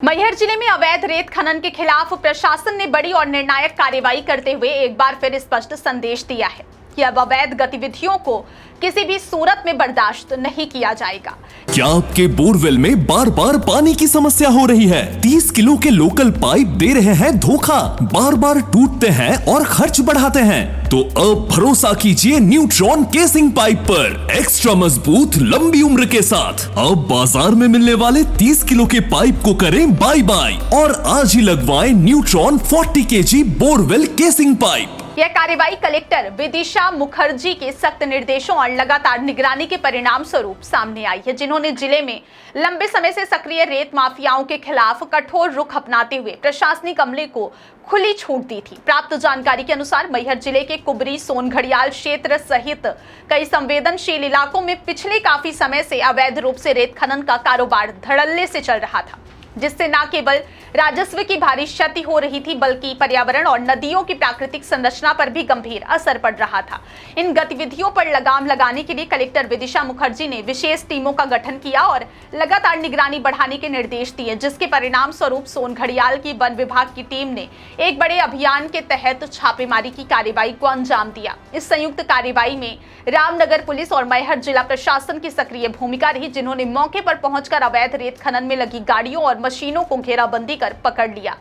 मैहर जिले में अवैध रेत खनन के खिलाफ प्रशासन ने बड़ी और निर्णायक कार्रवाई करते हुए एक बार फिर स्पष्ट संदेश दिया है कि अब अवैध गतिविधियों को किसी भी सूरत में बर्दाश्त नहीं किया जाएगा। क्या आपके बोरवेल में बार बार पानी की समस्या हो रही है? 30 किलो के लोकल पाइप दे रहे हैं धोखा, बार बार टूटते हैं और खर्च बढ़ाते हैं? तो अब भरोसा कीजिए न्यूट्रॉन केसिंग पाइप पर, एक्स्ट्रा मजबूत लंबी उम्र के साथ। अब बाजार में मिलने वाले 30 किलो के पाइप को करें बाय बाय और आज ही लगवाएं neutron 40 kg borewell casing pipe. यह कार्रवाई कलेक्टर विदिशा मुखर्जी के सख्त निर्देशों और लगातार निगरानी के परिणाम स्वरूप सामने आई है, जिन्होंने जिले में लंबे समय से सक्रिय रेत माफियाओं के खिलाफ कठोर रुख अपनाते हुए प्रशासनिक अमले को खुली छूट दी थी। प्राप्त जानकारी के अनुसार मैहर जिले के कुबरी सोनघड़ियाल क्षेत्र सहित कई संवेदनशील इलाकों में पिछले काफी समय से अवैध रूप से रेत खनन का कारोबार धड़ल्ले से चल रहा था, जिससे न केवल राजस्व की भारी क्षति हो रही थी बल्कि पर्यावरण और नदियों की प्राकृतिक संरचना पर भी गंभीर असर पड़ रहा था। इन गतिविधियों पर लगाम लगाने के लिए कलेक्टर विदिशा मुखर्जी ने विशेष टीमों का गठन किया और लगातार निगरानी बढ़ाने के निर्देश दिए, जिसके परिणाम स्वरूप सोनघड़ियाल की वन विभाग की टीम ने एक बड़े अभियान के तहत छापेमारी की कार्रवाई को अंजाम दिया। इस संयुक्त कार्रवाई में रामनगर पुलिस और मैहर जिला प्रशासन की सक्रिय भूमिका रही, जिन्होंने मौके पर पहुंचकर अवैध रेत खनन में लगी गाड़ियों और मशीनों को घेराबंदी कर पकड़ लिया।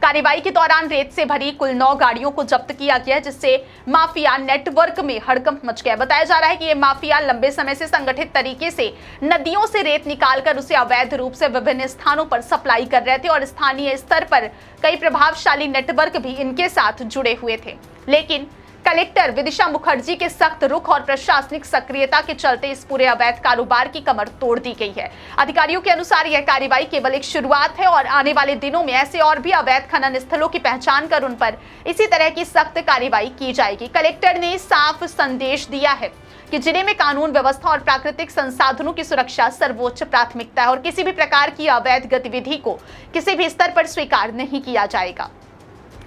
कार्रवाई के दौरान रेत से भरी कुल 9 गाड़ियों को जब्त किया गया, जिससे माफिया नेटवर्क में हड़कंप मच गया। बताया जा रहा है कि ये माफिया लंबे समय से संगठित तरीके से नदियों से रेत निकालकर उसे अवैध रूप से विभिन्न स्थानों पर सप्लाई कर रहे थे और स्थानीय स्तर पर कई प्रभावशाली नेटवर्क भी इनके साथ जुड़े हुए थे। लेकिन कलेक्टर विदिशा मुखर्जी के सख्त रुख और प्रशासनिक सक्रियता के चलते इस पूरे अवैध कारोबार की कमर तोड़ दी गई है। अधिकारियों के अनुसार यह कार्रवाई केवल एक शुरुआत है और आने वाले दिनों में ऐसे और भी अवैध खनन स्थलों की पहचान कर उन पर इसी तरह की सख्त कार्रवाई की जाएगी। कलेक्टर ने साफ संदेश दिया है कि जिले में कानून व्यवस्था और प्राकृतिक संसाधनों की सुरक्षा सर्वोच्च प्राथमिकता है और किसी भी प्रकार की अवैध गतिविधि को किसी भी स्तर पर स्वीकार नहीं किया जाएगा।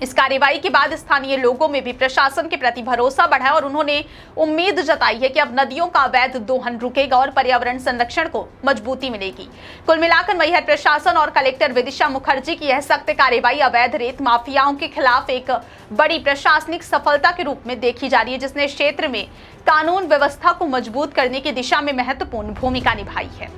इस कार्रवाई के बाद स्थानीय लोगों में भी प्रशासन के प्रति भरोसा बढ़ा और उन्होंने उम्मीद जताई है कि अब नदियों का अवैध दोहन रुकेगा और पर्यावरण संरक्षण को मजबूती मिलेगी। कुल मिलाकर मैहर प्रशासन और कलेक्टर विदिशा मुखर्जी की यह सख्त कार्रवाई अवैध रेत माफियाओं के खिलाफ एक बड़ी प्रशासनिक सफलता के रूप में देखी जा रही है, जिसने क्षेत्र में कानून व्यवस्था को मजबूत करने की दिशा में महत्वपूर्ण भूमिका निभाई है।